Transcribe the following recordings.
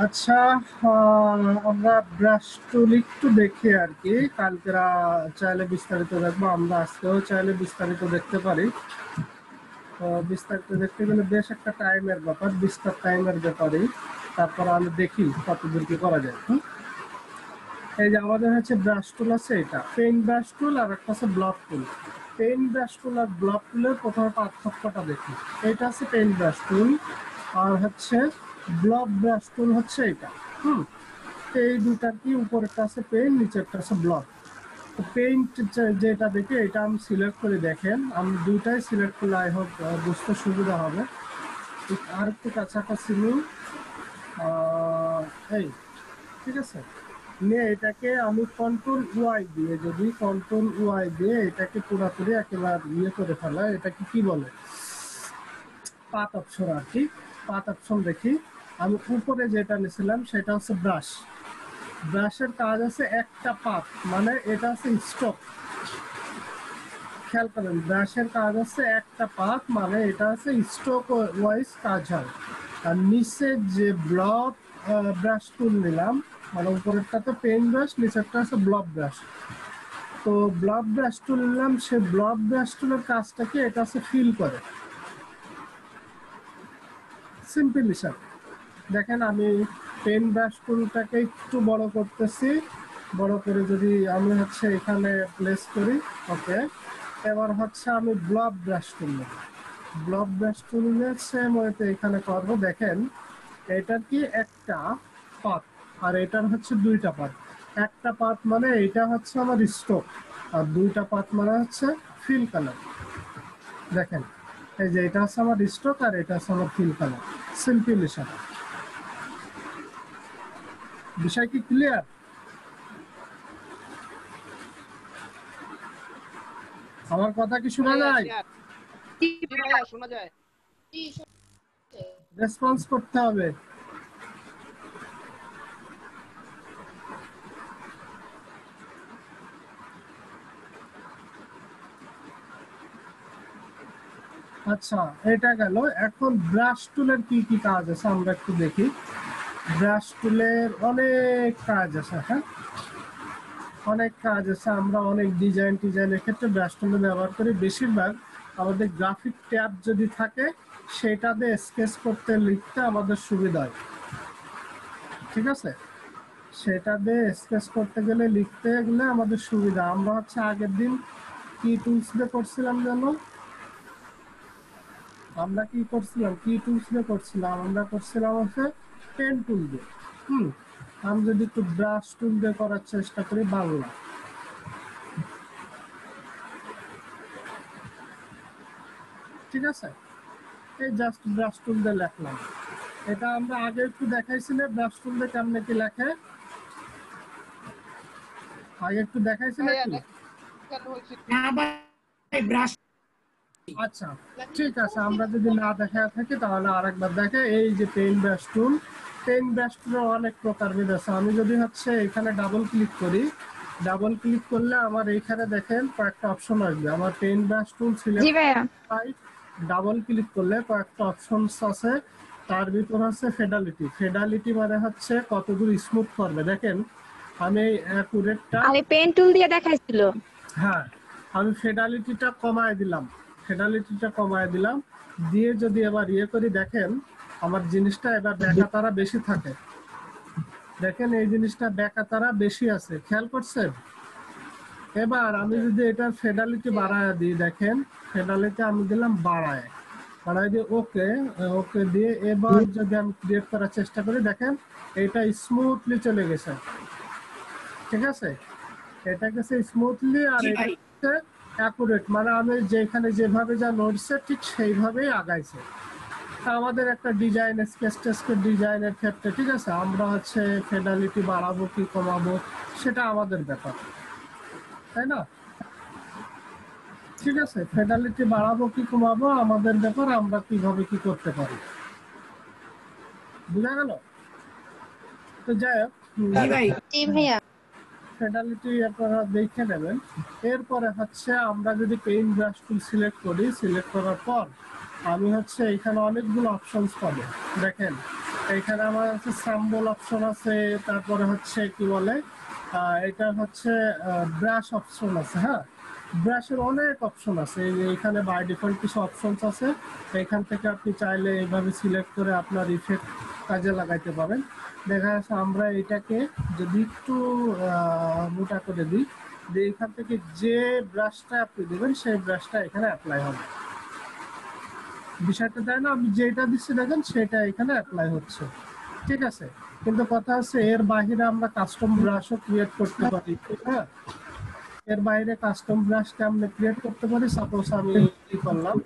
আচ্ছা, আমরা ব্রাশ টুল একটু দেখি আর কি। কালকেরা চাইলে বিস্তারিত দেখবো, আমরা আজকেও চাইলে বিস্তারিত দেখতে পারি। তো বিস্তারিত দেখতে গেলে বেশ একটা টাইমের ব্যাপার, বিস্তার টাইমের ব্যাপারই। তারপর আমি দেখি কতদূর কি করা যায়। এই যে আমাদের হচ্ছে ব্রাশ টুল আছে, এটা পেন ব্রাশ টুল, আর একটা আছে ব্লক টুল। পেন ব্রাশ টুল আর ব্লক টুলের প্রথমে পার্থক্যটা দেখি। এটা আছে পেন ব্রাশ টুল, আর হচ্ছে ব্লক ব্রাশ টুল হচ্ছে এটা। এই দুটার কি, উপরেরটা আছে পেন, নিচেরটা আছে ব্লক। তো পেইন্ট যেটা দেখি এটা আমি সিলেক্ট করে, দেখেন আমি দুইটাই সিলেক্ট করলে আই হোপ বুঝতে সুবিধা হবে। আর একটু কাছাকাছি নিই, এই ঠিক আছে। নিয়ে এটাকে আমি কন্ট্রোল ওয়াই দিয়ে, যদি কন্ট্রোল ওয়াই দিয়ে এটাকে পুরোপুরি একেবারে ইয়ে করে ফেলা, এটাকে কি বলে, পাত অপশন আর কি। পাত অপশন দেখি, আমি উপরে যেটা নিয়েছিলাম সেটা হচ্ছে ব্রাশ। ব্রাশের কাজ আছে একটা পাত, মানে এটা হচ্ছে স্টক। খেয়াল করেন, ব্রাশের কাজ হচ্ছে একটা পাত, মানে এটা হচ্ছে স্টক ওয়াইজ কাজ হয়। আর নিচে যে ব্লক ব্রাশ টুল নিলাম, মানে উপরেরটা তো পেন ব্রাশ, নিচেরটা হচ্ছে ব্লক ব্রাশ। তো ব্লক ব্রাশ টুল নিলাম, সে ব্লক ব্রাশ টুলের কাজটা কি, এটা হচ্ছে ফিল করে। সিম্পল হিসাব। দেখেন আমি পেন ব্রাশ টুলটাকে একটু বড় করতেছি, বড় করে যদি আমি হচ্ছে এখানে প্লেস করি, ওকে। এবার হচ্ছে আমি ব্লক ব্রাশ টুল নেব। ব্লক ব্রাশ টুলের সেম ওয়েতে এখানে করবো। দেখেন এটার কি একটা পাত, আর এটার হচ্ছে দুইটা পাত। একটা পাত মানে এটা হচ্ছে আমার স্ট্রোক, আর দুইটা পাত মানে হচ্ছে ফিল কালার। দেখেন এই যে এটা হচ্ছে আমার স্ট্রোক, আর এটা হচ্ছে আমার ফিল কালার। সিম্পল হিসাব। বিষয় কি ক্লিয়ার? আমার কথা কি শোনা যায়? জি ভাইয়া শোনা যায়। রেসপন্স করতে হবে। আচ্ছা, এটা গেল। এখন ব্রাশ টুলের কি কি কাজ আছে আমরা একটু দেখি। ব্রাশ টুলের অনেক কাজ আছে, হ্যাঁ অনেক কাজ আছে। আমরা অনেক ডিজাইনের ক্ষেত্রে ব্রাশ টুল ব্যবহার করি। বেশিরভাগ আমাদের গ্রাফিক ট্যাব যদি থাকে, সেটা দিয়ে স্কেচ করতে, লিখতে আমাদের সুবিধা হয়, ঠিক আছে। সেটা দিয়ে স্কেচ করতে গেলে, লিখতে গেলে আমাদের সুবিধা। আমরা হচ্ছে আগের দিন কি টুলস দিয়ে করছিলাম জানো? আমরা কি করছিলাম, কি টুলস দিয়ে করছিলাম? আমরা করছিলাম হচ্ছে পেন টুল দিয়ে। আমি যদি একটু ব্রাশ টুল দিয়ে করার চেষ্টা করি, বাংলা, ঠিক আছে। এই জাস্ট ব্রাশ টুল দিয়ে লেখলাম। এটা আমরা আগে একটু দেখাইছিলে ব্রাশ টুল দিয়ে কেমনে কি লেখে, আগে একটু দেখাইছিলে ভাইয়া কি? দেখানো হয়েছিল। আচ্ছা ঠিক আছে, আমরা যদি না দেখা থাকি তাহলে আরেকবার দেখে। এই যে pen brush tool, pen brush টুলের অনেক প্রকারভেদ আছে। আমি যদি হচ্ছে এখানে ডাবল ক্লিক করি, ডাবল ক্লিক করলে আমার এইখানে দেখেন কয়েকটা অপশন আসবে। আমার পেন ব্রাশ টুল জি সিলেক্ট, ভাইয়া। ডাবল ক্লিক করলে কয়েকটা অপশনস আছে। তার ভিতর হচ্ছে ফেডালিটি। ফেডালিটি মানে হচ্ছে কতদূর স্মুথ করবে। দেখেন আমি অ্যাকুরেটটা, আরে পেন টুল দিয়ে দেখাইছিল। হ্যাঁ আমি ফেডালিটিটা কমায় দিলাম, দিয়ে যদি এবার ইয়ে করি, দেখেন আমার জিনিসটা এবার ব্যাকাতারা বেশি থাকে। দেখেন এই জিনিসটা ব্যাকাতারা বেশি আছে, খেয়াল করছেন? এবার আমি যদি এটার ফেডালিটি বাড়ায় দিই, দেখেন ফেডালিটি আমি দিলাম বাড়ায় দিয়ে, ওকে ওকে দিয়ে এবার যদি আমি ক্রিয়েট করার চেষ্টা করি, দেখেন এটা স্মুথলি চলে গেছে, ঠিক আছে। এটা গেছে স্মুথলি, আর এটা হচ্ছে অ্যাকুরেট, মানে আমি যেখানে যেভাবে যা নড়ছে ঠিক সেইভাবেই আগাইছে। আমাদের একটা ডিজাইন, স্কেচ ডিজাইনের ক্ষেত্রে, ঠিক আছে, আমরা হচ্ছে ফেডালিটি বাড়াবো কি কমাবো সেটা আমাদের ব্যাপার, তাই না? ঠিক আছে, ফেডালিটি বাড়াবো কি কমাবো আমাদের ব্যাপার, আমরা কিভাবে কি করতে পারি, বুঝা গেল? তো যাই হোক, জি ভাইয়া। ফেডালিটি আপনারা দেখে নেবেন। এরপরে হচ্ছে আমরা যদি পেইন্ট ব্রাশ টুল সিলেক্ট করি, সিলেক্ট করার পর আমি হচ্ছে এখানে অনেকগুলো অপশনস পাবো। দেখেন এখানে আমার হচ্ছে সাম্বল অপশন আছে, তারপরে হচ্ছে কি বলে এটা হচ্ছে ব্রাশ অপশন আছে। হ্যাঁ, ব্রাশের অনেক অপশন আছে। এই যে এখানে বাই ডিফল্ট কিছু অপশনস আছে, এখান থেকে আপনি চাইলে এইভাবে সিলেক্ট করে আপনার ইফেক্ট কাজে লাগাইতে পারেন। দেখা যাচ্ছে আমরা এটাকে যদি একটু মোটা করে দিই, যে এখান থেকে যে ব্রাশটা আপনি দেবেন সেই ব্রাশটা এখানে অ্যাপ্লাই হবে। বিষয়টা তাই না, আমি যেটা দিচ্ছি দেখেন সেটা এখানে অ্যাপ্লাই হচ্ছে, ঠিক আছে। কিন্তু কথা হচ্ছে এর বাইরে আমরা কাস্টম ব্রাশও ক্রিয়েট করতে পারি। হ্যাঁ, এর বাইরে কাস্টম ব্রাশকে আমরা ক্রিয়েট করতে পারি। সাপোজ আমি কি করলাম,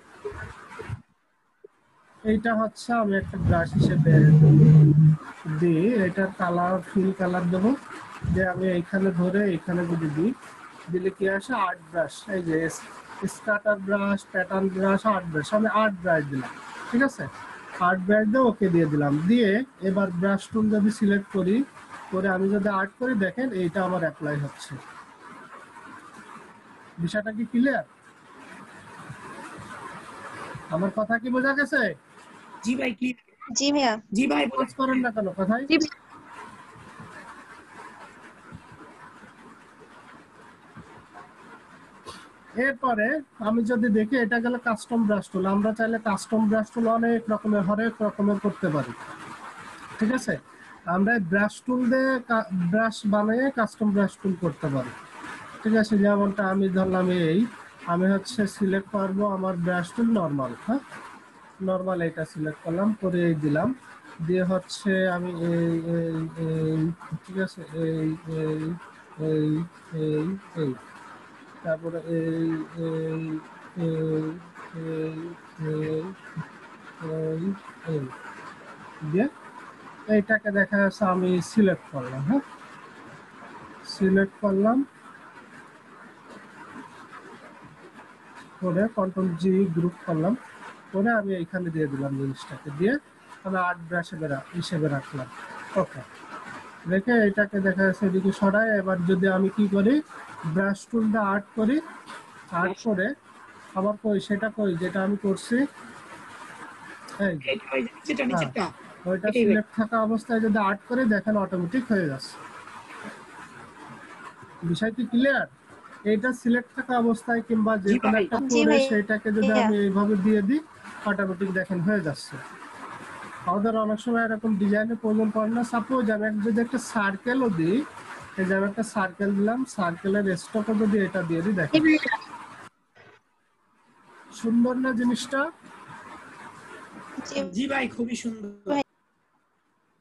এইটা হচ্ছে আমি একটা ব্রাশ হিসেবে দিই, এটার কালার ফিল কালার দেবো, যে আমি এইখানে ধরে এইখানে যদি দিই, দিলে কি আসে আর্ট ব্রাশ। এই যে starter brush, pattern brush, art brush, আমি আর্ট ব্রাশ দিলাম, ঠিক আছে। আর্ট ব্রাশ দিয়ে ওকে দিয়ে দিলাম, দিয়ে এবার ব্রাশ টুল যদি সিলেক্ট করি, করে আমি যদি আর্ট করি, দেখেন এইটা আমার অ্যাপ্লাই হচ্ছে। বিষয়টা কি ক্লিয়ার? আমার কথা কি বোঝা গেছে? জি ভাই কি জি ভাইয়া। জি ভাই কাজ করেন না কেন কথায়? জি এরপরে আমি যদি দেখি, এটা গেলে কাস্টম ব্রাশ টুল। আমরা চাইলে কাস্টম ব্রাশ টুল অনেক রকমের, হরেক রকমের করতে পারি, ঠিক আছে। আমরা ব্রাশ টুল দিয়ে ব্রাশ বানিয়ে কাস্টম ব্রাশ টুল করতে পারি, ঠিক আছে। যেমনটা আমি ধরলাম আমি হচ্ছে সিলেক্ট করবো আমার ব্রাশ টুল নর্মাল। হ্যাঁ, নর্মাল এটা সিলেক্ট করলাম, করে এই দিলাম, দিয়ে হচ্ছে আমি এই ঠিক আছে, এই এই এই তারপরে এই এই এই এই এই এই এই দিয়ে এইটাকে দেখা যাচ্ছে আমি সিলেক্ট করলাম। হ্যাঁ, সিলেক্ট করলাম করে কন্ট্রোল জি গ্রুপ করলাম, করে আমি এইখানে দিয়ে দিলাম জিনিসটাকে, দিয়ে আমি আর্ট ব্রাশ হিসেবে রাখলাম। ওকে, রেখে এটাকে দেখা যাচ্ছে এদিকে সরাই। এবার যদি আমি কি করি, ব্রাশ টুল দিয়ে আর্ট করি, আর্ট করে আবার কই সেটা কই যেটা আমি করছি, এই যে, এটা ভাই যেটা হ্যাঁ, নিচেরটা ওইটা এটাই ভাই। সিলেক্ট থাকা অবস্থায় যদি আর্ট করে দেখেন অটোমেটিক হয়ে যাচ্ছে। বিষয় কি ক্লিয়ার? এইটা সিলেক্ট থাকা অবস্থায় কিংবা যে জি কোনো ভাই একটা জি করে ভাইয়া। সেটাকে যদি আমি এইভাবে দিয়ে দিই, অটোমেটিক দেখেন হয়ে যাচ্ছে। আমাদের অনেক সময় এরকম ডিজাইনের প্রয়োজন পড়ে না। সাপোজ আমি যদি একটা সার্কেলও দিই, এই যে আমি একটা সার্কেল দিলাম, সার্কেলের স্টকও যদি এটা দিয়ে দিই, জি দেখেন ভাইয়া। সুন্দর না জিনিসটা? জি জি ভাই খুবই সুন্দর।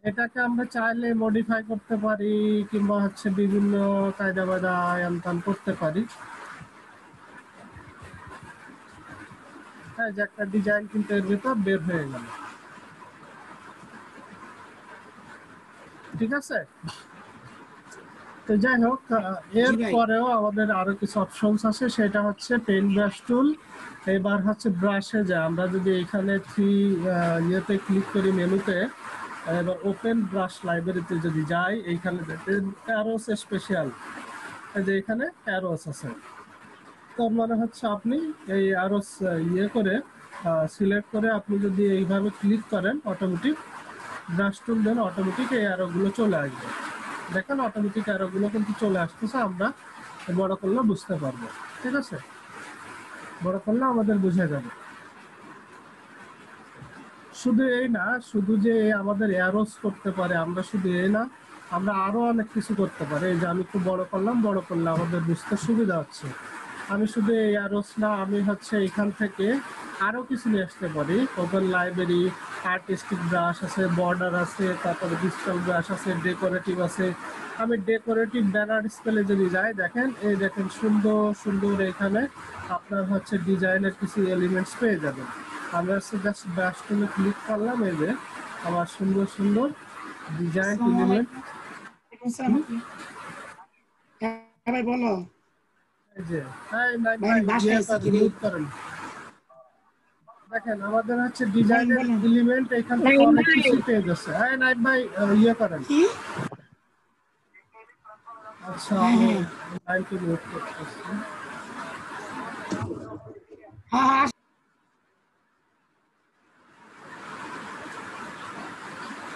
এটাকে আমরা চাইলে মডিফাই করতে পারি, কিংবা হচ্ছে বিভিন্ন কায়দা বায়দা আনতান করতে পারি। হ্যাঁ, যে একটা ডিজাইন কিন্তু এর ভিতর বের হয়ে গেল, ঠিক আছে। তো যাই হোক, এর জি ভাই পরেও আমাদের আরো কিছু অপশনস আছে, সেটা হচ্ছে পেন ব্রাশ টুল। এবার হচ্ছে ব্রাশে যায়, আমরা যদি এখানে ইয়েতে ক্লিক করি মেনুতে, এবার ওপেন ব্রাশ লাইব্রেরিতে যদি যাই, এইখানে দেখেন অ্যারোস স্পেশাল, এই যে এখানে অ্যারোস আছে। তার মানে হচ্ছে আপনি এই অ্যারোস ইয়ে করে সিলেক্ট করে আপনি যদি এইভাবে ক্লিক করেন, অটোমেটিক ব্রাশ টুল দেন, অটোমেটিক এই অ্যারোগুলো চলে আসবে। দেখেন অটোমেটিক অ্যারোগুলো কিন্তু চলে আসতেছে, আমরা বড় করলে বুঝতে পারবো, ঠিক আছে। বড় করলে আমাদের বুঝে যাবে। শুধু এই না, শুধু যে আমাদের অ্যারোস করতে পারে, আমরা শুধু এই না, আমরা আরো অনেক কিছু করতে পারি। এই যে আমি একটু বড় করলাম, বড় করলে আমাদের বুঝতে সুবিধা হচ্ছে। আমি শুধু এই অ্যারোস না, আমি হচ্ছে এখান থেকে আরো কিছু নিয়ে আসতে পারি। ওপেন লাইব্রেরি, আর্টিস্টিক ব্রাশ আছে, বর্ডার আছে, তারপরে ডিজিটাল ব্রাশ আছে, ডেকোরেটিভ আছে। আমি ডেকোরেটিভ ব্যানার স্কেলে যদি যাই, দেখেন এই দেখেন সুন্দর সুন্দর এখানে আপনার হচ্ছে ডিজাইনের কিছু এলিমেন্টস পেয়ে যাবেন। আমরা জাস্ট ব্রাশ টুলে ক্লিক করলাম, এই যে আমার সুন্দর সুন্দর ডিজাইন আসসালামু এলিমেন্ট। আলাইকুম স্যার। হ্যাঁ ভাই বলো এই যে হ্যাঁ নাই ভাই ভাই, আমি বাসায় ইয়ে আছি করেন, কি রে মিউট করেন। দেখেন আমাদের হচ্ছে বলেন ডিজাইনের বলেন এলিমেন্ট এখান থেকে নাইম অনেক ভাই। কিছুই পেয়ে যাচ্ছে। হ্যাঁ নাইট ভাই, ইয়ে করেন। কি আচ্ছা, হ্যাঁ আমি হ্যাঁ লাইনকে মিউট করতেছি। হ্যাঁ হ্যাঁ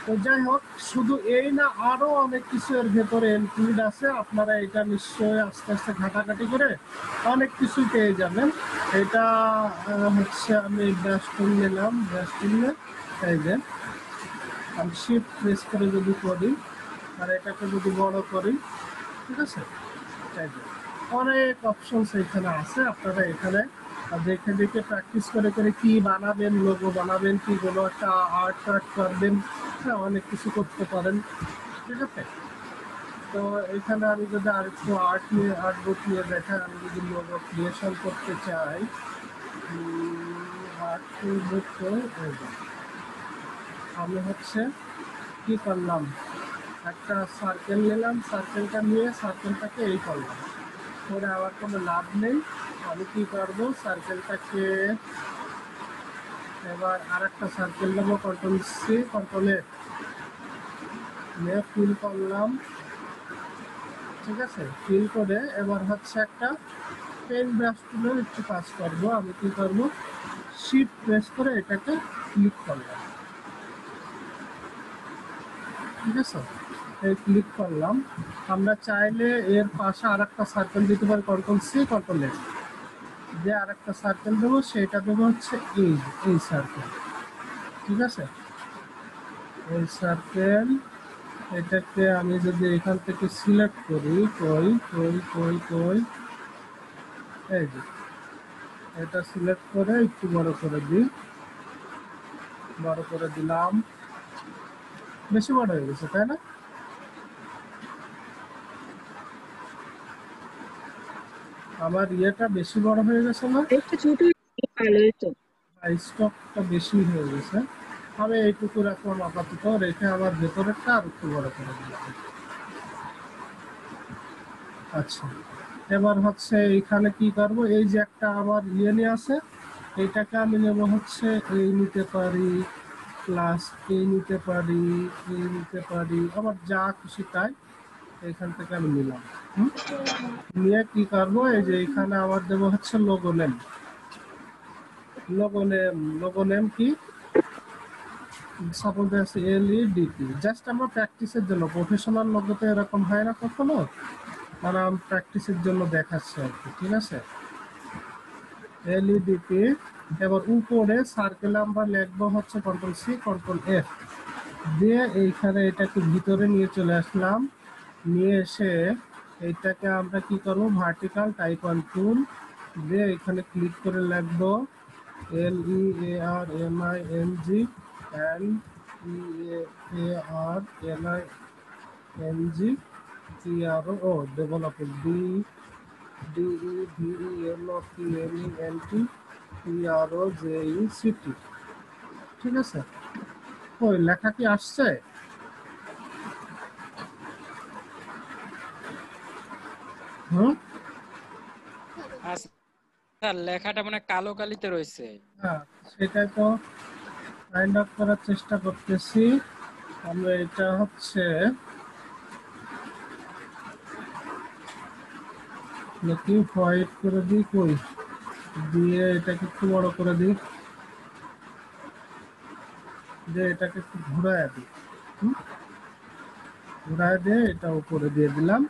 তো যাই হোক, শুধু এই না, আরো অনেক কিছু এর ভেতরে ইনক্লুড আছে। আপনারা এটা নিশ্চয়ই আস্তে আস্তে ঘাটাঘাটি করে অনেক কিছু পেয়ে যাবেন। এটা হচ্ছে আমি ব্রাশ টুল নিলাম, ব্রাশ টুল নিয়ে এই যে আমি শিফট প্রেস করে যদি করি আর এটাকে যদি বড় করি, ঠিক আছে, এই যে অনেক অপশনস এখানে আছে। আপনারা এখানে দেখে দেখে প্র্যাকটিস করে করে কি বানাবেন, লোগো বানাবেন, কি কোনো একটা আর্ট করবেন, হ্যাঁ, অনেক কিছু করতে পারেন, ঠিক আছে। তো এখানে আমি যদি আরেকটু আর্ট বুক নিয়ে দেখাই, আমি যদি লোগো ক্রিয়েশন করতে চাই, আর্ট বুক আমি হচ্ছে কি করলাম, একটা সার্কেল নিলাম, সার্কেলটা নিয়ে সার্কেলটাকে এই করলাম, করে আবার কোনো লাভ নেই। আমি কি করবো, সার্কেলটাকে এবার আর একটা সার্কেল নেবো, কন্ট্রোল সি কন্ট্রোল এ নিয়ে ফিল করলাম, ঠিক আছে। ফিল করে এবার হচ্ছে একটা পেন ব্রাশ টুলের একটু কাজ করবো। আমি কি করবো, শিফট প্রেস করে এটাকে ক্লিক করলাম, ঠিক আছে। এই ক্লিক করলাম। আমরা চাইলে এর পাশে আর একটা সার্কেল দিতে পারি, কন্ট্রোল সি কন্ট্রোল এ যে আর একটা সার্কেল দেবো, সেটা দেবো হচ্ছে এই সার্কেল, ঠিক আছে। এই সার্কেল, এটাকে আমি যদি এখান থেকে সিলেক্ট করি, কই এই যে এটা সিলেক্ট করে একটু বড় করে দিই, বড় করে দিলাম, বেশি বড় হয়ে গেছে তাই না? আমার ইয়েটা বেশি বড় হয়ে গেছে না, একটু ছোট ভালোই তো। স্টকটা বেশি হয়ে গেছে। আমি এইটুকু রাখলাম আপাতত, রেখে আমার ভেতরেরটা আর একটু বড় করে দিলাম। আচ্ছা, এবার হচ্ছে এইখানে কি করব, এই যে একটা আমার ইয়ে নিয়ে আছে, এইটাকে আমি নেব হচ্ছে এই নিতে পারি, প্লাস এই নিতে পারি, এই নিতে পারি, আমার যা খুশি তাই এইখান থেকে আমি নিলাম। নিয়ে কি করবো, এই যে এখানে আমার দেবো হচ্ছে লোগো নেম। লোগো নেম কি, সাপোজ আছে এলইডিপি, জাস্ট আমরা প্র্যাকটিসের জন্য, প্রফেশনাল লোগোতে এরকম হয় না কখনো, মানে আমি প্র্যাকটিসের জন্য দেখাচ্ছি আর কি, ঠিক আছে। এলইডিপি, এবার উপরে সার্কেলে আমরা লিখবো হচ্ছে কন্ট্রোল সি কন্ট্রোল এফ দিয়ে এইখানে এটাকে ভিতরে নিয়ে চলে আসলাম। নিয়ে এসে এইটাকে আমরা কি করবো, ভার্টিক্যাল টাইপ অন টুল দিয়ে এখানে ক্লিক করে লিখবো LEARMING and DEVELOPER developer DEVELOPMENT ঠিক আছে। ওই লেখা কি আসছে? হুম, স্যার লেখাটা মানে কালো কালিতে রয়েছে। হ্যাঁ সেটাই তো ফাইন্ড আউট করার চেষ্টা করতেছি। আমরা এটা হচ্ছে নাকি হোয়াইট করে দিই, কই দিয়ে এটাকে একটু বড় করে দিই, যে এটাকে একটু ঘুরায় দিই, ঘুরায় দিয়ে এটা উপরে দিয়ে দিলাম।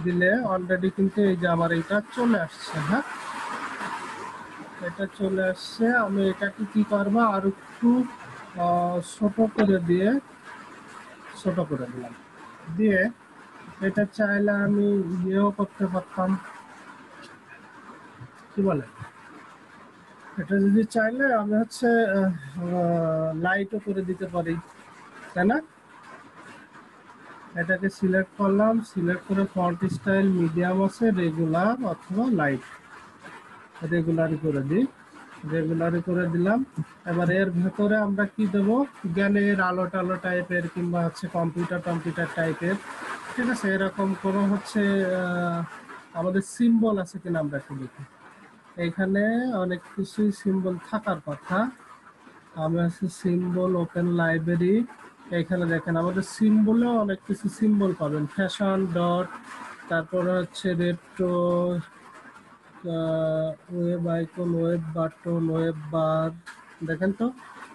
দিলে অলরেডি কিন্তু এই যে আমার এটা চলে আসছে, হ্যাঁ এটা চলে আসছে। আমি এটাকে কি করবো, আর একটু ছোট করে দিয়ে, ছোট করে দিলাম। দিয়ে এটা চাইলে আমি ইয়েও করতে পারতাম, কি বলে, এটা যদি চাইলে আমি হচ্ছে লাইটও করে দিতে পারি, তাই না? এটাকে সিলেক্ট করলাম, সিলেক্ট করে ফন্ট স্টাইল মিডিয়াম আছে, রেগুলার অথবা লাইট, রেগুলারই করে দিই, রেগুলারই করে দিলাম। এবার এর ভেতরে আমরা কি দেবো, জ্ঞানের আলো টালো টাইপের কিংবা হচ্ছে কম্পিউটার টাইপের, ঠিক আছে, এরকম কোনো হচ্ছে আমাদের সিম্বল আছে কিনা আমরা একটু দেখি। এখানে অনেক কিছুই সিম্বল থাকার কথা। আমরা হচ্ছে সিম্বল ওপেন লাইব্রেরি, এখানে দেখেন আমাদের সিম্বলেও অনেক কিছু সিম্বল পাবেন, ফ্যাশন ডট, তারপরে হচ্ছে retro, web icon, web button, web bar, দেখেন তো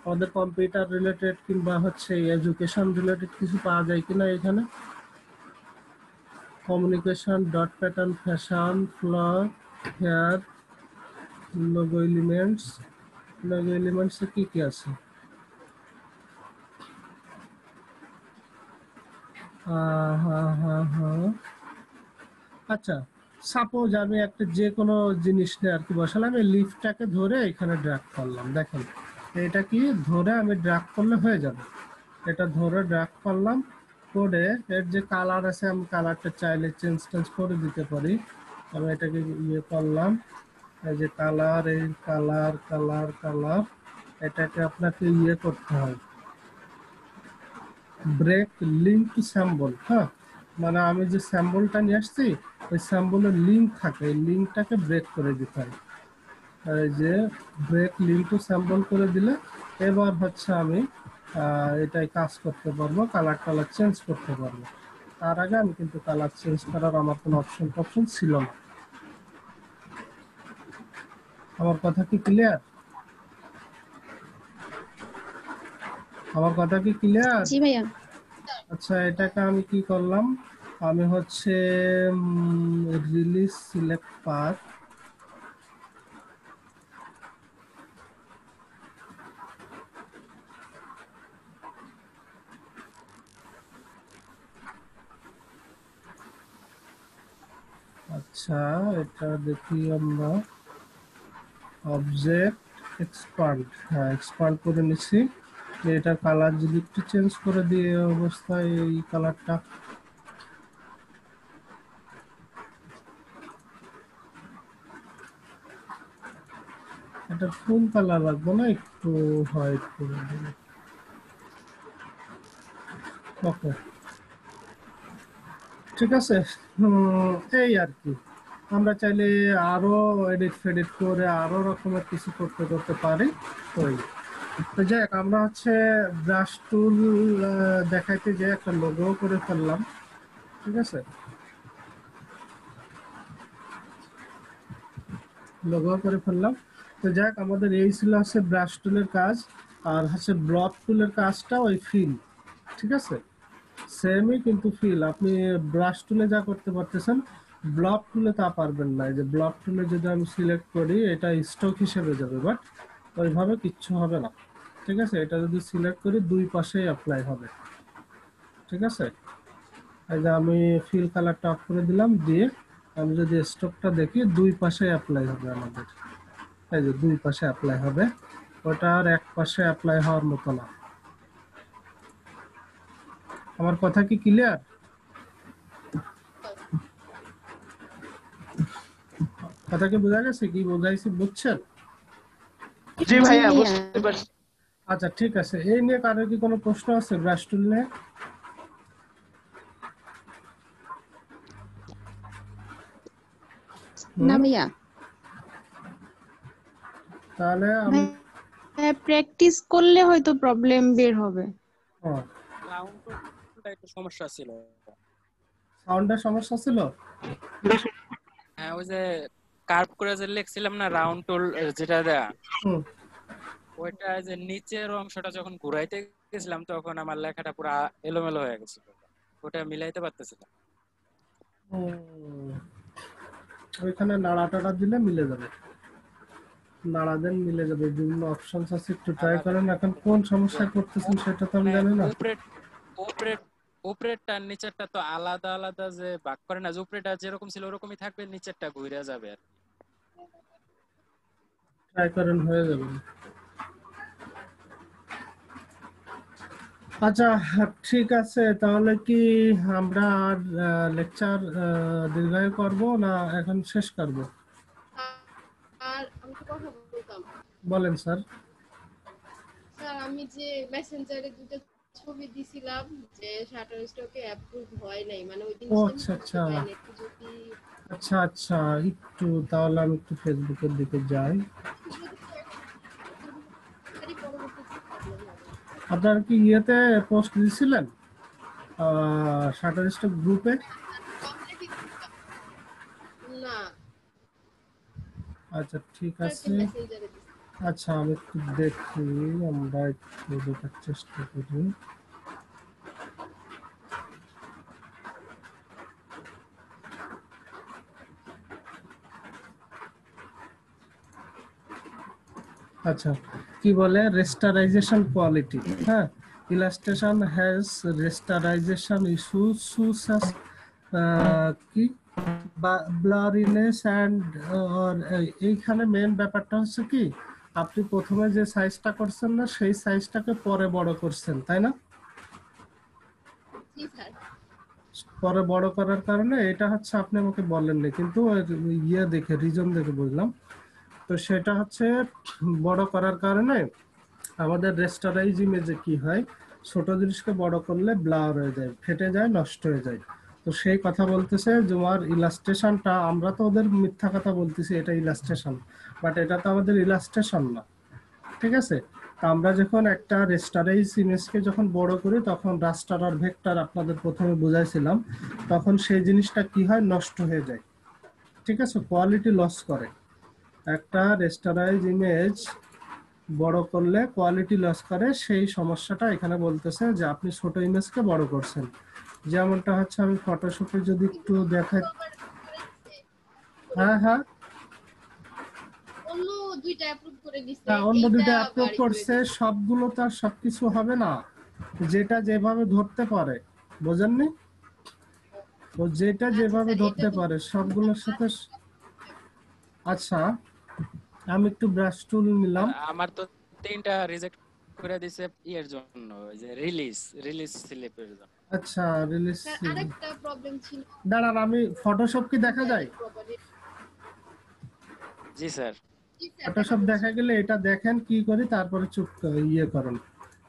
আমাদের কম্পিউটার রিলেটেড কিংবা হচ্ছে এডুকেশন রিলেটেড কিছু পাওয়া যায় কিনা এখানে? Communication, dot pattern, fashion, floor, hair, logo elements. Logo এলিমেন্টসে কি কি আছে? হ্যাঁ। আচ্ছা, সাপোজ আমি একটা যে কোনো জিনিস নিয়ে আর কি বসালাম, এই লিফটটাকে ধরে এখানে ড্র্যাগ করলাম। দেখেন এটা কি ধরে আমি ড্র্যাগ করলে হয়ে যাবে। এটা ধরে ড্র্যাগ করলাম, করে এর যে কালার আছে আমি কালারটা চাইলে চেঞ্জ করে দিতে পারি। আমি এটাকে ইয়ে করলাম, এই যে কালার, এই কালার এটাকে আপনাকে ইয়ে করতে হয়, ব্রেক লিঙ্ক টু স্যাম্বল। হ্যাঁ, মানে আমি যে স্যাম্বলটা নিয়ে আসছি ওই স্যাম্বলের লিঙ্ক থাকে, এই লিঙ্কটাকে ব্রেক করে দিতে হয়। এই যে ব্রেক লিঙ্ক টু স্যাম্বল করে দিলে এবার হচ্ছে আমি এটাই কাজ করতে পারবো, কালার চেঞ্জ করতে পারবো। তার আগে আমি কিন্তু কালার চেঞ্জ করার আমার কোনো অপশন ছিল না। আমার কথা কি ক্লিয়ার? জি ভাইয়া। আচ্ছা, এটাকে আমি কি করলাম, আমি হচ্ছে রিলিজ সিলেক্ট পাথ, আচ্ছা এটা দেখি আমরা অবজেক্ট এক্সপান্ড, হ্যাঁ এক্সপান্ড করে নিছি। এটা কালার যদি একটু চেঞ্জ করে দিয়ে অবস্থায় এই কালারটা, এটা ফুল কালার রাখবো না, একটু হোয়াইট করে দেবো। ওকে, ঠিক আছে। এই আর কি, আমরা চাইলে আরো এডিট ফেডিট করে আরো রকমের কিছু করতে পারি। ওই তো যাই হোক, আমরা হচ্ছে ব্রাশ টুল দেখাইতে যে একটা লোগো করে ফেললাম, ঠিক আছে, লোগো করে ফেললাম। তো যাই হোক, আমাদের এই ছিল হচ্ছে ব্রাশ টুলের কাজ। আর হচ্ছে ব্লক টুলের কাজটা ওই ফিল, ঠিক আছে, সেমই কিন্তু ফিল। আপনি ব্রাশ টুলে যা করতে পারতেছেন ব্লক টুলে তা পারবেন না। এই যে ব্লক টুলে যদি আমি সিলেক্ট করি এটা স্টক হিসেবে যাবে, বাট ওইভাবে কিচ্ছু হবে না, ঠিক আছে। এটা যদি সিলেক্ট করি দুই পাশেই অ্যাপ্লাই হবে, ঠিক আছে। এই যে আমি ফিল কালারটা অফ করে দিলাম, দিয়ে আমি যদি স্টকটা দেখি দুই পাশে অ্যাপ্লাই হবে আমাদের। এই যে দুই পাশে অ্যাপ্লাই হবে, ওটা আর এক পাশে অ্যাপ্লাই হওয়ার মতো না। আমার কথা কি ক্লিয়ার? কথা কি বোঝা গেছে? কি বোঝাইছি বুঝছেন? জি ভাইয়া ভাইয়া। বুঝতে পারছি। আচ্ছা ঠিক আছে, এই নিয়ে কারোর কি কোনো প্রশ্ন আছে ব্রাশ টুল নিয়ে? না ভাইয়া। তাহলে আমি প্র্যাকটিস করলে হয়তো প্রবলেম বের হবে। রাউন্ডটা একটু সমস্যা ছিল। সাউন্ডের সমস্যা ছিল। হ্যাঁ, ওই যে কার্ভ করে যে লিখছিলাম না রাউন্ড টুল যেটা দেয়া, হুম। ওইটা যে নিচের অংশটা যখন ঘুরাইতে গেছিলাম তখন আমার লেখাটা পুরো এলোমেলো হয়ে গেছিল, ওটা মিলাইতে পারতেছিলাম। ওইখানে নাড়া টাড়া দিলে মিলে যাবে, নাড়া দেন মিলে যাবে। বিভিন্ন অপশনস আছে, একটু ট্রাই করেন। এখন কোন সমস্যা করতেছেন সেটা তো আমি মানে জানি না। উপরের উপরেরটা নিচেরটা তো আলাদা আলাদা যে ভাগ করে না, যে উপরেরটা যেরকম ছিল ওরকমই থাকবে, নিচেরটা ঘুরে যাবে আর কি। ট্রাই করেন, হয়ে যাবে। আচ্ছা ঠিক আছে, তাহলে কি আমরা আর লেকচার দীর্ঘায়ু করব না এখন শেষ করব? আর আমি তো কথা বলতাম। বলেন স্যার। স্যার আমি যে মেসেঞ্জারে দুটো ছবি দিছিলাম যে শাটার স্টকে অ্যাপ্রুভ হয় নাই, মানে ওই ও জিনিসটা আচ্ছা আমি আচ্ছা বুঝতে পারিনি। একটু যদি আচ্ছা, একটু তাহলে আমি একটু ফেসবুকের দিকে যাই। পরবর্তীতে প্রবলেম হবে। আপনারা কি ইয়েতে পোস্ট দিয়েছিলেন শাটার স্টক গ্রুপে? না, আচ্ছা ঠিক আছে, মেসেঞ্জারে দিছি। আচ্ছা আমি একটু দেখি, আমরা একটু দেখার চেষ্টা করি। আচ্ছা কি বলে রেস্টারাইজেশন কোয়ালিটি, হ্যাঁ ইলাস্ট্রেশন হ্যাজ রেস্টারাইজেশন ইস্যুস কি ব্লারিনেস অ্যান্ড, এইখানে মেন ব্যাপারটা হচ্ছে কি আপনি প্রথমে যে সাইজটা করছেন না সেই সাইজটাকে পরে বড় করছেন তাই না? জি স্যার। পরে বড় করার কারণে এটা হচ্ছে আপনি আমাকে বলেননি, কিন্তু ইয়ে দেখে রিজন দেখে বুঝলাম। তো সেটা হচ্ছে বড় করার কারণে আমাদের রেস্টারাইজ ইমেজে কি হয়, ছোট জিনিসকে বড় করলে ব্লার হয়ে যায়, ফেটে যায়, নষ্ট হয়ে যায়। তো সেই কথা বলতেছে তোমার ইলাস্ট্রেশনটা, আমরা তো ওদের মিথ্যা কথা বলতেছি এটা ইলাস্ট্রেশন, বাট এটা তো আমাদের ইলাস্ট্রেশন না, ঠিক আছে? তা আমরা যখন একটা রেস্টারাইজ ইমেজকে যখন বড় করি তখন রাস্টার আর ভেক্টর আপনাদের প্রথমে বুঝাইছিলাম, তখন সেই জিনিসটা কি হয়, নষ্ট হয়ে যায়, ঠিক আছে, কোয়ালিটি লস করে। একটা রেস্টারাইজ ইমেজ বড় করলে কোয়ালিটি লস করে, সেই সমস্যাটা এখানে বলতেছে যে আপনি ছোট ইমেজকে বড় করছেন। যেমনটা হচ্ছে আমি ফটোশপে যদি একটু দেখাই, হ্যাঁ হ্যাঁ অন্য দুইটা অ্যাপ্রুভ করে দিছে, হ্যাঁ অন্য এইটা দুটো অ্যাপ্রুভ বাড়ি করে করছে, দিছে। সবগুলো তো আর সবকিছু হবে না, যেটা যেভাবে ধরতে পারে, বোঝেননি? ও যেটা আচ্ছা যেভাবে স্যার, এটা ধরতে তো পারে বুঝলাম। সবগুলোর সাথে। আচ্ছা আমি একটু ব্রাশ টুল নিলাম। আমার তো 3টা রিজেক্ট করে দিছে ইয়ের জন্য, ওই যে রিলিজ স্লিপের জন্য। আচ্ছা রিলিজ, স্যার আরেকটা প্রবলেম ছিল, দাঁড়ান আমি ফটোশপ কি দেখা যায়? Valid property. জি স্যার। জি স্যার, দেখা ফটোশপ যাচ্ছে। দেখা গেলে এটা দেখেন কি করি, তারপরে চুপ ইয়ে করেন।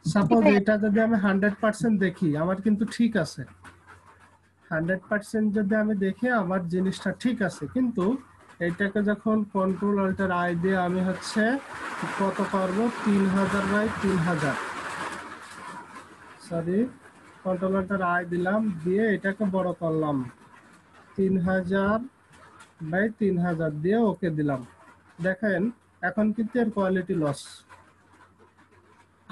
সাপোজ এটা যদি আমি 100% দেখি আমার কিন্তু ঠিক আছে, 100% যদি আমি দেখি আমার জিনিসটা ঠিক আছে, কিন্তু এইটাকে যখন কন্ট্রোল অল্টার আই দিয়ে আমি হচ্ছে কত করবো, 3000/3000, সরি কন্ট্রোল অল্টার আই দিলাম, দিয়ে এটাকে বড় করলাম 3000/3000 দিয়ে ওকে দিলাম। দেখেন এখন কিন্তু এর কোয়ালিটি লস।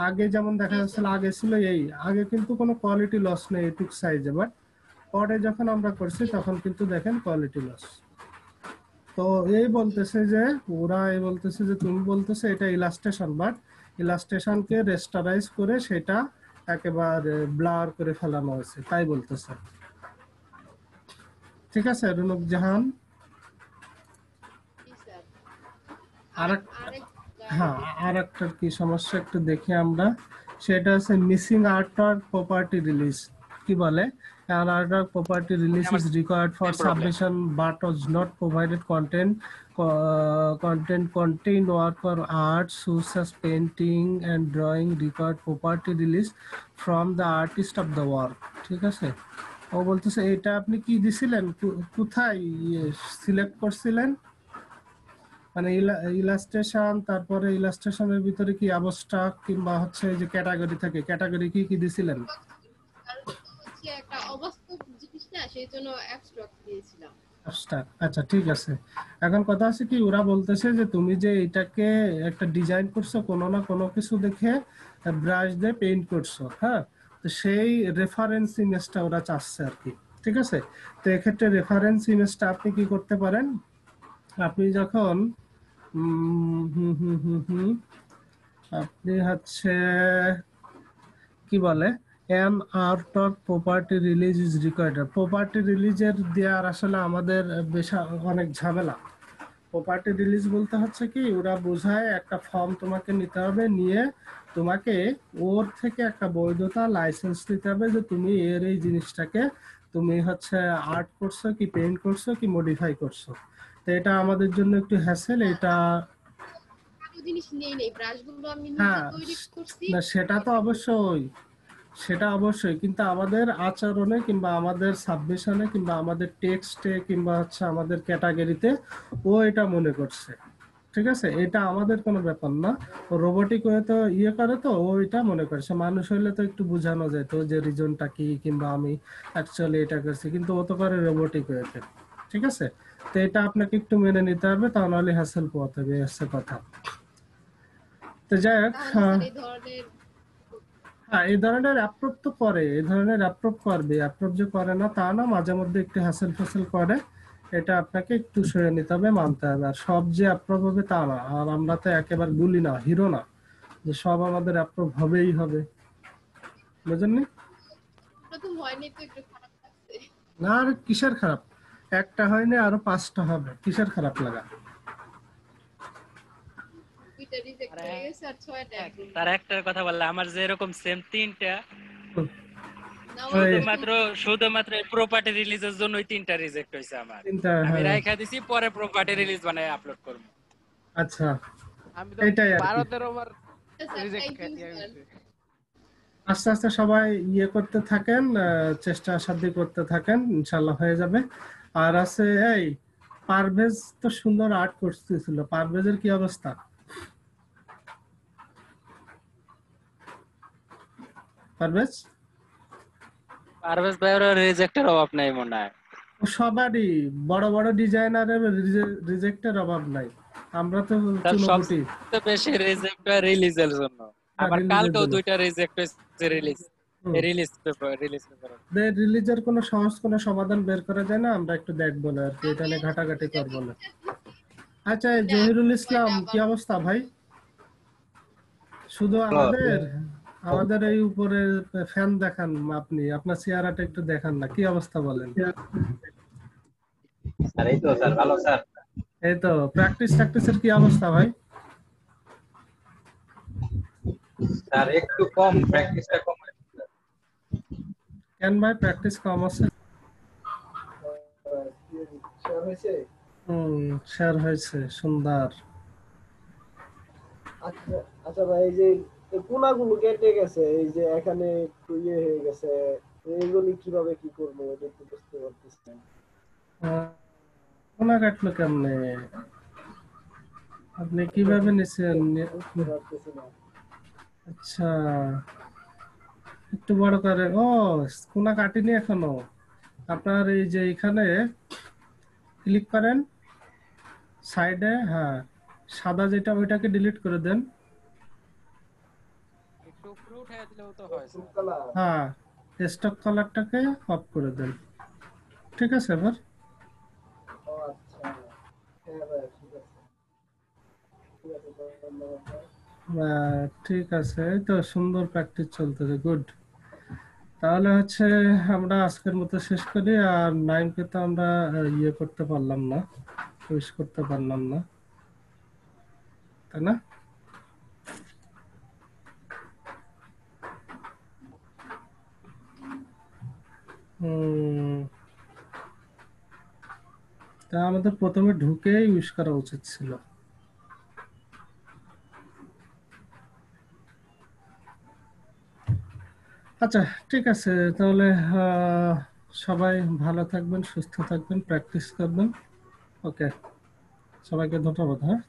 আগে যেমন দেখা জি যাচ্ছিল, স্যার। আগে ছিল এই, আগে কিন্তু কোনো কোয়ালিটি লস নেই এটুক সাইজে, বাট পরে যখন আমরা করছি তখন কিন্তু দেখেন কোয়ালিটি লস। তো এই বলতেছে যে, ওরা এই বলতেছে যে তুমি বলতেছে এটা ইলাস্ট্রেশন, বাট ইলাস্ট্রেশনকে রেস্টারাইজ করে সেটা একেবারে ব্লার করে ফেলানো হয়েছে, তাই বলতেছে। ঠিক আছে রুনুক জাহান। জি স্যার। আর আরেকটা হ্যাঁ আর একটা কি সমস্যা একটু দেখি আমরা, সেটা হচ্ছে মিসিং আর্টওয়ার্ক প্রপার্টি রিলিজ। কি বলে, an artwork property release আমার is required for same problem. submission but was not provided content contain work or art such as painting and drawing required property release from the artist of the work। ঠিক আছে, ও বলতেছে এটা আপনি কি দিছিলেন, কোথায় select করছিলেন, মানে ইলাস্ট্রেশন, তারপরে ইলাস্ট্রেশনের ভিতরে কি অ্যাবস্ট্রাক্ট কিংবা হচ্ছে এই যে ক্যাটাগরি থাকে, ক্যাটাগরি কি কি দিছিলেন? হচ্ছে একটা অবাস্তব জিনিস না, সেই জন্য অ্যাবস্ট্রাক্ট দিয়েছিলাম। অ্যাবস্ট্রাক্ট, আচ্ছা ঠিক আছে। এখন কথা আছে কি, ওরা বলতেছে যে তুমি যে এটাকে একটা ডিজাইন করছো কোনো না কোনো কিছু দেখে ব্রাশ দিয়ে পেইন্ট করছো, হ্যাঁ, তো সেই রেফারেন্স ইমেজটা ওরা চাচ্ছে আর কি। ঠিক আছে, তো এক্ষেত্রে রেফারেন্স ইমেজটা আপনি কি করতে পারেন, আপনি যখন হুম হুম হুম হুম আপনি হচ্ছে কি বলে an artwork property release is required. Property রিলিজের দেওয়ার আসলে আমাদের বেশ অনেক ঝামেলা। প্রপার্টি রিলিজ বলতে হচ্ছে কি, ওরা বোঝায় একটা ফর্ম তোমাকে নিতে হবে, নিয়ে তোমাকে ওর থেকে একটা বৈধতা লাইসেন্স নিতে হবে যে তুমি এর এই জিনিসটাকে তুমি হচ্ছে আর্ট করছো কি পেইন্ট করছো কি মডিফাই করছো। তো এটা আমাদের জন্য একটু হ্যাসেল এটা। আরো জিনিস নেই, ব্রাশগুলো আমি নিজে হ্যাঁ তৈরি করছি। না সেটা তো অবশ্যই, সেটা অবশ্যই, কিন্তু আমাদের আচরণে কিংবা আমাদের সাবমিশনে কিংবা আমাদের টেক্সটে কিংবা হচ্ছে আমাদের ক্যাটাগরিতে ও এটা মনে করছে। ঠিক আছে, এটা আমাদের কোনো ব্যাপার না, ও রোবোটিক হয়ে তো ইয়ে করে, তো ও এটা মনে করছে। মানুষ হইলে তো একটু বোঝানো যেত যে রিজনটা কি কিংবা আমি অ্যাকচুয়ালি এটা করছি, কিন্তু ও তো করে রোবোটিক হয়েছে। ঠিক আছে, তো এটা আপনাকে একটু মেনে নিতে হবে, তা নাহলে হ্যাসেল পোয়াতে হবে, এসে কথা। তো যাই হোক, তাহলে স্যার এই ধরনের হ্যাঁ এই ধরনের অ্যাপ্রুভ তো করে, এই ধরনের অ্যাপ্রুভ করবে, অ্যাপ্রুভ যে করে না তা না, মাঝে মধ্যে একটু হ্যাসেল ফ্যাসেল করে, এটা আপনাকে একটু সয়ে নিতে হবে, মানতে হবে। আর সব যে অ্যাপ্রুভ হবে তা না, আর আমরা তো একেবারে গুলি না, হিরো না যে সব আমাদের অ্যাপ্রুভ হবেই হবে, বুঝলেন? প্রথম হয়নি তো একটু খারাপ লাগছে। না আর কিসের খারাপ, একটা হয়নি আরো 5টা হবে, কিসের খারাপ লাগা? 2টা রিজেক্ট হয়ে গেছে আর 6টা অ্যাপ্রুভ। তার একটা কথা বললে আমার যে এরকম সেম 3টা না ওই শুধুমাত্র প্রপার্টি রিলিজের জন্য ওই 3টা রিজেক্ট হয়েছে আমার। 3টা, আমি হ্যাঁ। রাইখা দিছি, পরে প্রপার্টি রিলিজ বানায় আপলোড করব। আচ্ছা, আমি তো এইটাই আর কি। 12-13 বার sir reject thank you sir. আস্তে আস্তে সবাই ইয়ে করতে থাকেন, চেষ্টা সাধ্য করতে থাকেন, ইনশাল্লাহ হয়ে যাবে। আর আছে এই পারভেজ তো সুন্দর আর্ট করতেছিল, পারভেজের কি অবস্থা? পারভেজ পারভেজ ভাইয়ের রিজেক্টের অভাব নাই মনে হয়। ও সবারই, বড় বড় ডিজাইনারের রিজেক্টের অভাব নাই, আমরা তো তার চুনোপুটি। সবচেয়ে বেশি রিজেক্ট রিলিজের জন্য। আবার release এর কালকেও জন্য। 2টা রিজেক্ট হয়েছে রিলিজ হুম। Release paper. রিলিজের কোনো সহজ কোনো সমাধান বের করা যায় না, আমরা একটু দেখবো না আর কি, এটা নিয়ে ঘাটাঘাটি করবো না। আচ্ছা, এই জহিরুল ইসলাম কি অবস্থা ভাই? শুধু আমাদের এই উপরে ফ্যান দেখান আপনি, আপনার চেহারাটা একটু দেখান না, কি অবস্থা বলেন? স্যার এই তো স্যার ভালো স্যার। এই তো প্র্যাকটিসের কি অবস্থা ভাই? স্যার একটু কম, প্র্যাকটিসটা কম হয়েছে স্যার। কেন ভাই প্র্যাকটিস কম আছে? শেয়ার হয়েছে, সুন্দর। আচ্ছা আচ্ছা ভাই, এই যে কোনাগুলো কেটে গেছে, এই যে এখানে একটু ইয়ে হয়ে গেছে, এইগুলি কিভাবে কি করবো এটা একটু বুঝতে পারতেছি না। কোনা কাটলো কেমনে? আপনি কিভাবে নিছেন? বুঝতে পারতেছি না। আচ্ছা, একটু বড় করে। ও, কোনা কাটিনি এখনো। আপনার এই যে এখানে ক্লিক করেন সাইডে, হ্যাঁ সাদা যেটা, ওইটাকে ডিলিট করে দেন। একটু উপরে উঠায় দিলেও তো হয় স্যার। কালার। হ্যাঁ, স্টক কালারটাকে অফ করে দেন। ঠিক আছে এবার? ও আচ্ছা, হ্যাঁ ভাই ঠিক আছে, ঠিক আছে, ধন্যবাদ ভাই। ঠিক আছে, এই তো সুন্দর প্র্যাকটিস চলতেছে, গুড। তাহলে হচ্ছে আমরা আজকের মতো শেষ করি। আর নাইমকে তো আমরা ইয়ে করতে পারলাম না, উইশ করতে পারলাম না, তাই না? তা আমাদের প্রথমে ঢুকেই উইশ করা উচিত ছিল। আচ্ছা, ঠিক আছে তাহলে, সবাই ভালো থাকবেন, সুস্থ থাকবেন, প্র্যাকটিস করবেন। ওকে, সবাইকে ধন্যবাদ। হ্যাঁ।